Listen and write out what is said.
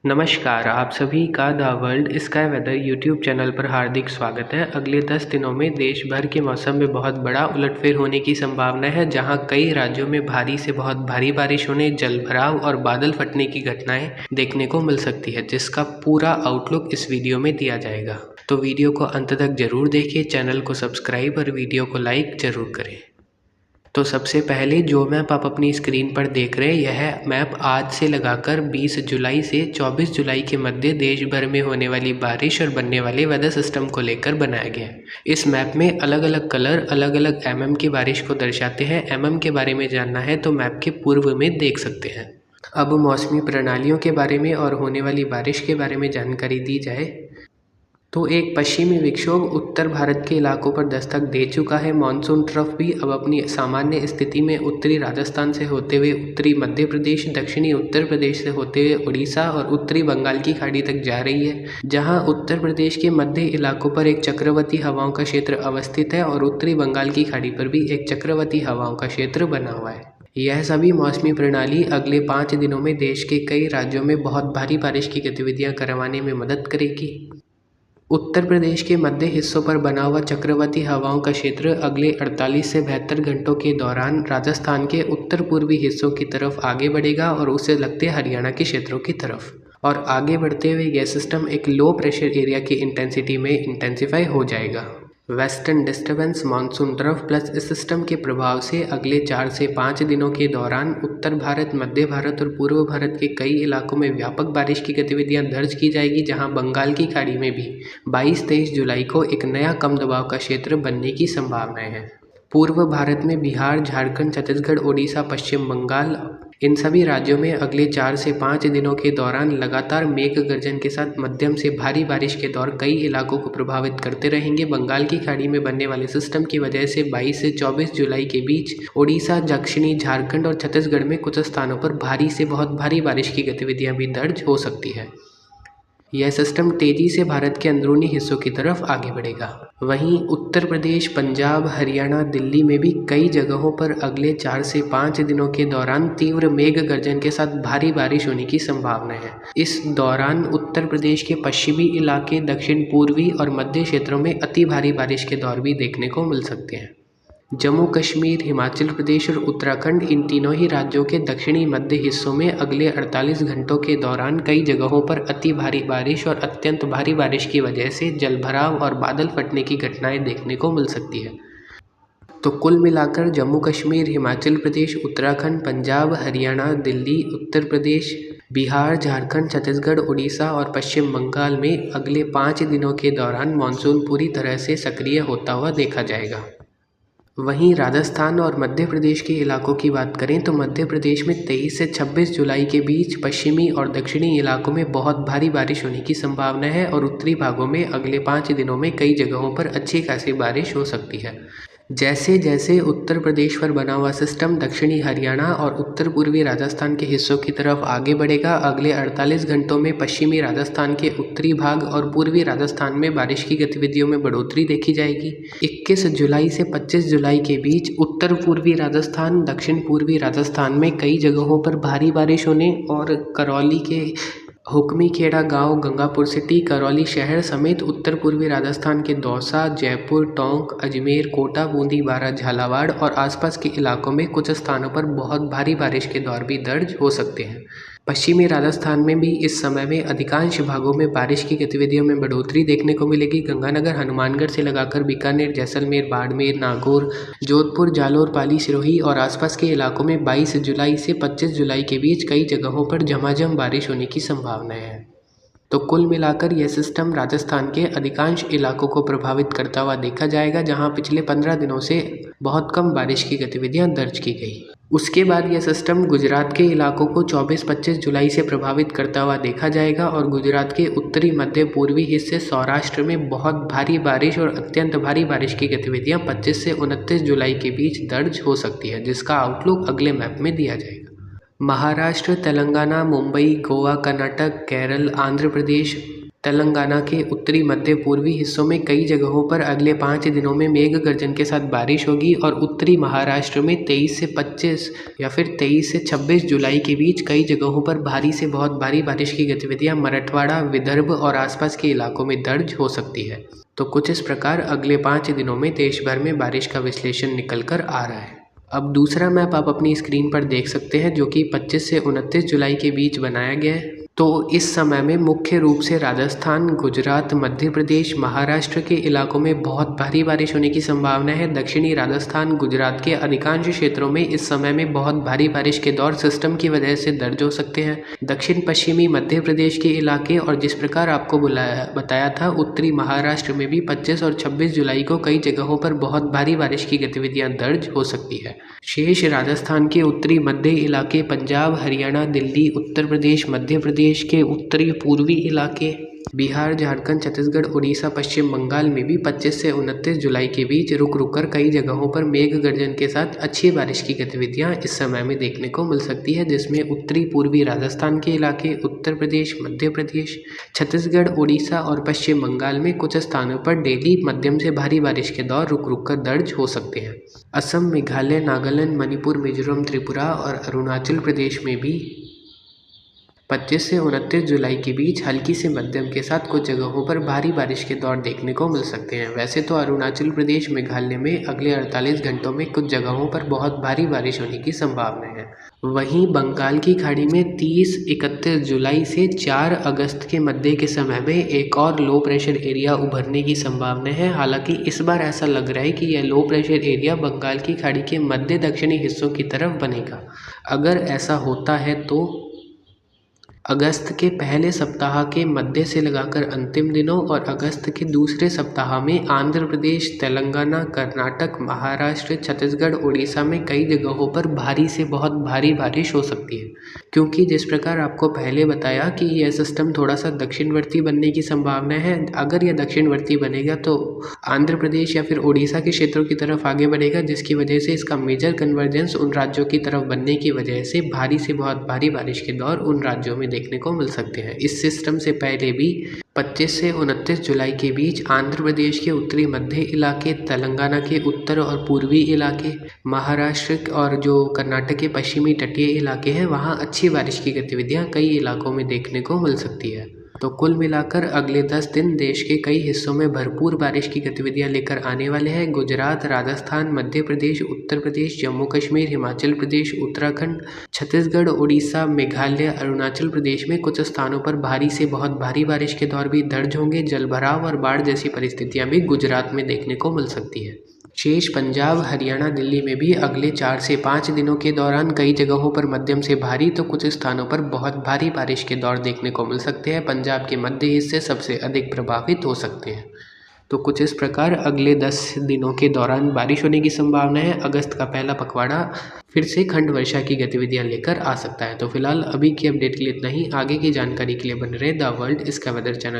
नमस्कार, आप सभी का the world sky weather YouTube channel पर हार्दिक स्वागत है। अगले 10 दिनों में देश भर के मौसम में बहुत बड़ा उलटफेर होने की संभावना है, जहां कई राज्यों में भारी से बहुत भारी बारिश होने, जलभराव और बादल फटने की घटनाएं देखने को मिल सकती है, जिसका पूरा आउटलुक इस वीडियो में दिया जाएगा। तो वीडियो को अंत तक जरूर देखिए, चैनल को सब्सक्राइब और वीडियो को लाइक जरूर करें। तो सबसे पहले जो मैप आप अपनी स्क्रीन पर देख रहे हैं, यह मैप आज से लगाकर 20 जुलाई से 24 जुलाई के मध्य देश भर में होने वाली बारिश और बनने वाले वेदर सिस्टम को लेकर बनाया गया है। इस मैप में अलग अलग कलर अलग अलग एमएम की बारिश को दर्शाते हैं। एमएम के बारे में जानना है तो मैप के पूर्व में देख सकते हैं। अब मौसमी प्रणालियों के बारे में और होने वाली बारिश के बारे में जानकारी दी जाए तो एक पश्चिमी विक्षोभ उत्तर भारत के इलाकों पर दस्तक दे चुका है। मानसून ट्रफ भी अब अपनी सामान्य स्थिति में उत्तरी राजस्थान से होते हुए उत्तरी मध्य प्रदेश, दक्षिणी उत्तर प्रदेश से होते हुए उड़ीसा और उत्तरी बंगाल की खाड़ी तक जा रही है, जहां उत्तर प्रदेश के मध्य इलाकों पर एक चक्रवाती हवाओं का क्षेत्र अवस्थित है और उत्तरी बंगाल की खाड़ी पर भी एक चक्रवाती हवाओं का क्षेत्र बना हुआ है। यह सभी मौसमी प्रणाली अगले 5 दिनों में देश के कई राज्यों में बहुत भारी बारिश की गतिविधियां करवाने में मदद करेगी। उत्तर प्रदेश के मध्य हिस्सों पर बना हुआ चक्रवाती हवाओं का क्षेत्र अगले 48 से 72 घंटों के दौरान राजस्थान के उत्तर पूर्वी हिस्सों की तरफ आगे बढ़ेगा और उसे लगते हरियाणा के क्षेत्रों की तरफ, और आगे बढ़ते हुए यह सिस्टम एक लो प्रेशर एरिया की इंटेंसिटी में इंटेंसिफाई हो जाएगा। Western disturbance monsoon trough plus इस सिस्टम के प्रभाव से अगले 4 से 5 दिनों के दौरान उत्तर भारत, मध्य भारत और पूर्व भारत के कई इलाकों में व्यापक बारिश की गतिविधियां दर्ज की जाएगी, जहां बंगाल की खाड़ी में भी 22-23 जुलाई को एक नया कम दबाव का क्षेत्र बनने की संभावनाएं हैं। पूर्व भारत में बिहार, झारखंड, छत्तीसगढ़, ओडिशा, पश्चिम बंगाल, इन सभी राज्यों में अगले 4 से 5 दिनों के दौरान लगातार मेघ गर्जन के साथ मध्यम से भारी बारिश के दौर कई इलाकों को प्रभावित करते रहेंगे। बंगाल की खाड़ी में बनने वाले सिस्टम की वजह से 22 से 24 जुलाई के बीच ओडिशा, दक्षिणी झारखंड और छत्तीसगढ़ में कुछ स्थानों पर भारी से बहुत भारी बारिश की गतिविधियां भी दर्ज हो सकती है। यह सिस्टम तेजी से भारत के अंदरूनी हिस्सों की तरफ आगे बढ़ेगा। वहीं उत्तर प्रदेश, पंजाब, हरियाणा, दिल्ली में भी कई जगहों पर अगले 4 से 5 दिनों के दौरान तीव्र मेघ गर्जन के साथ भारी बारिश होने की संभावना है। इस दौरान उत्तर प्रदेश के पश्चिमी इलाके, दक्षिण पूर्वी और मध्य क्षेत्रों में अति भारी बारिश के दौर भी देखने को मिल सकते हैं। जम्मू कश्मीर, हिमाचल प्रदेश और उत्तराखंड, इन तीनों ही राज्यों के दक्षिणी मध्य हिस्सों में अगले 48 घंटों के दौरान कई जगहों पर अति भारी बारिश और अत्यंत भारी बारिश की वजह से जलभराव और बादल फटने की घटनाएं देखने को मिल सकती है। तो कुल मिलाकर जम्मू कश्मीर, हिमाचल प्रदेश, उत्तराखंड, पंजाब, हरियाणा, दिल्ली, उत्तर प्रदेश, बिहार, झारखंड, छत्तीसगढ़, उड़ीसा और पश्चिम बंगाल में अगले 5 दिनों के दौरान मानसून पूरी तरह से सक्रिय होता हुआ देखा जाएगा। वहीं राजस्थान और मध्य प्रदेश के इलाकों की बात करें तो मध्य प्रदेश में 23 से 26 जुलाई के बीच पश्चिमी और दक्षिणी इलाकों में बहुत भारी बारिश होने की संभावना है और उत्तरी भागों में अगले 5 दिनों में कई जगहों पर अच्छी खासी बारिश हो सकती है। जैसे जैसे उत्तर प्रदेश पर बना हुआ सिस्टम दक्षिणी हरियाणा और उत्तर पूर्वी राजस्थान के हिस्सों की तरफ आगे बढ़ेगा, अगले 48 घंटों में पश्चिमी राजस्थान के उत्तरी भाग और पूर्वी राजस्थान में बारिश की गतिविधियों में बढ़ोतरी देखी जाएगी। 21 जुलाई से 25 जुलाई के बीच उत्तर पूर्वी राजस्थान, दक्षिण पूर्वी राजस्थान में कई जगहों पर भारी बारिश होने और करौली के हुक्मीखेड़ा गांव, गंगापुर सिटी, करौली शहर समेत उत्तर पूर्वी राजस्थान के दौसा, जयपुर, टोंक, अजमेर, कोटा, बूंदी, बारां, झालावाड़ और आसपास के इलाकों में कुछ स्थानों पर बहुत भारी बारिश के दौर भी दर्ज हो सकते हैं। पश्चिमी राजस्थान में भी इस समय में अधिकांश भागों में बारिश की गतिविधियों में बढ़ोतरी देखने को मिलेगी। गंगानगर, हनुमानगढ़ से लगाकर बीकानेर, जैसलमेर, बाड़मेर, नागौर, जोधपुर, जालोर, पाली, सिरोही और आसपास के इलाकों में 22 जुलाई से 25 जुलाई के बीच कई जगहों पर झमाझम बारिश होने की संभावनाएं हैं। तो कुल मिलाकर यह सिस्टम राजस्थान के अधिकांश इलाकों को प्रभावित करता हुआ देखा जाएगा, जहां पिछले 15 दिनों से बहुत कम बारिश की गतिविधियां दर्ज की गई। उसके बाद यह सिस्टम गुजरात के इलाकों को 24-25 जुलाई से प्रभावित करता हुआ देखा जाएगा और गुजरात के उत्तरी मध्य पूर्वी हिस्से सौराष्ट्र में बहुत भारी बारिश और अत्यंत भारी बारिश की गतिविधियां 25 से 29 जुलाई के बीच दर्ज हो सकती है, जिसका आउटलुक अगले मैप में दिया जाएगा। महाराष्ट्र, तेलंगाना, मुंबई, गोवा, कर्नाटक, केरल, आंध्र प्रदेश, तेलंगाना के उत्तरी मध्य पूर्वी हिस्सों में कई जगहों पर अगले 5 दिनों में मेघ गर्जन के साथ बारिश होगी और उत्तरी महाराष्ट्र में 23 से 25 या फिर 23 से 26 जुलाई के बीच कई जगहों पर भारी से बहुत भारी बारिश की गतिविधियां मराठवाड़ा, विदर्भ और आसपास के इलाकों में दर्ज हो सकती है। तो कुछ इस प्रकार अगले 5 दिनों में देश भर में बारिश का विश्लेषण निकल कर आ रहा है। अब दूसरा मैप आप अपनी स्क्रीन पर देख सकते हैं जो कि 25 से 29 जुलाई के बीच बनाया गया है। तो इस समय में मुख्य रूप से राजस्थान, गुजरात, मध्य प्रदेश, महाराष्ट्र के इलाकों में बहुत भारी बारिश होने की संभावना है। दक्षिणी राजस्थान, गुजरात के अधिकांश क्षेत्रों में इस समय में बहुत भारी बारिश के दौर सिस्टम की वजह से दर्ज हो सकते हैं। दक्षिण पश्चिमी मध्य प्रदेश के इलाके और जिस प्रकार आपको बताया था उत्तरी महाराष्ट्र में भी 25 और 26 जुलाई को कई जगहों पर बहुत भारी बारिश की गतिविधियां दर्ज हो सकती है। शेष राजस्थान के उत्तरी मध्य इलाके, पंजाब, हरियाणा, दिल्ली, उत्तर प्रदेश, मध्य प्रदेश के उत्तरी पूर्वी इलाके, बिहार, झारखंड, छत्तीसगढ़, उड़ीसा, पश्चिम बंगाल में भी 25 से 29 जुलाई के बीच रुक रुक कर कई जगहों पर मेघ गर्जन के साथ अच्छी बारिश की गतिविधियां इस समय में देखने को मिल सकती है, जिसमें उत्तरी पूर्वी राजस्थान के इलाके, उत्तर प्रदेश, मध्य प्रदेश, छत्तीसगढ़, उड़ीसा और पश्चिम बंगाल में कुछ स्थानों पर डेली मध्यम से भारी बारिश के दौर रुक रुक कर दर्ज हो सकते हैं। असम, मेघालय, नागालैंड, मणिपुर, मिजोरम, त्रिपुरा और अरुणाचल प्रदेश में भी 25 से 29 जुलाई के बीच हल्की से मध्यम के साथ कुछ जगहों पर भारी बारिश के दौर देखने को मिल सकते हैं। वैसे तो अरुणाचल प्रदेश, मेघालय में अगले 48 घंटों में कुछ जगहों पर बहुत भारी बारिश होने की संभावना है। वहीं बंगाल की खाड़ी में 30-31 जुलाई से 4 अगस्त के मध्य के समय में एक और लो प्रेशर एरिया उभरने की संभावना है। हालांकि इस बार ऐसा लग रहा है कि यह लो प्रेशर एरिया बंगाल की खाड़ी के मध्य दक्षिणी हिस्सों की तरफ बनेगा। अगर ऐसा होता है तो अगस्त के पहले सप्ताह के मध्य से लगाकर अंतिम दिनों और अगस्त के दूसरे सप्ताह में आंध्र प्रदेश, तेलंगाना, कर्नाटक, महाराष्ट्र, छत्तीसगढ़, उड़ीसा में कई जगहों पर भारी से बहुत भारी बारिश हो सकती है। क्योंकि जिस प्रकार आपको पहले बताया कि यह सिस्टम थोड़ा सा दक्षिणवर्ती बनने की संभावना है। अगर यह दक्षिणवर्ती बनेगा तो आंध्र प्रदेश या फिर उड़ीसा के क्षेत्रों की तरफ आगे बढ़ेगा, जिसकी वजह से इसका मेजर कन्वर्जेंस उन राज्यों की तरफ बनने की वजह से भारी से बहुत भारी बारिश के दौर उन राज्यों में देखने को मिल सकते हैं। इस सिस्टम से पहले भी 25 से 29 जुलाई के बीच आंध्र प्रदेश के उत्तरी मध्य इलाके, तेलंगाना के उत्तर और पूर्वी इलाके, महाराष्ट्र और जो कर्नाटक के पश्चिमी तटीय इलाके हैं वहाँ अच्छी बारिश की गतिविधियाँ कई इलाकों में देखने को मिल सकती है। तो कुल मिलाकर अगले 10 दिन देश के कई हिस्सों में भरपूर बारिश की गतिविधियां लेकर आने वाले हैं। गुजरात, राजस्थान, मध्य प्रदेश, उत्तर प्रदेश, जम्मू कश्मीर, हिमाचल प्रदेश, उत्तराखंड, छत्तीसगढ़, उड़ीसा, मेघालय, अरुणाचल प्रदेश में कुछ स्थानों पर भारी से बहुत भारी बारिश के दौर भी दर्ज होंगे। जलभराव और बाढ़ जैसी परिस्थितियां भी गुजरात में देखने को मिल सकती है। शेष पंजाब, हरियाणा, दिल्ली में भी अगले 4 से 5 दिनों के दौरान कई जगहों पर मध्यम से भारी तो कुछ स्थानों पर बहुत भारी बारिश के दौर देखने को मिल सकते हैं। पंजाब के मध्य हिस्से सबसे अधिक प्रभावित हो सकते हैं। तो कुछ इस प्रकार अगले 10 दिनों के दौरान बारिश होने की संभावना है। अगस्त का पहला पखवाड़ा फिर से खंड वर्षा की गतिविधियां लेकर आ सकता है। तो फिलहाल अभी की अपडेट के लिए इतना ही। आगे की जानकारी के लिए बने रहे द वर्ल्ड इसका वेदर चैनल।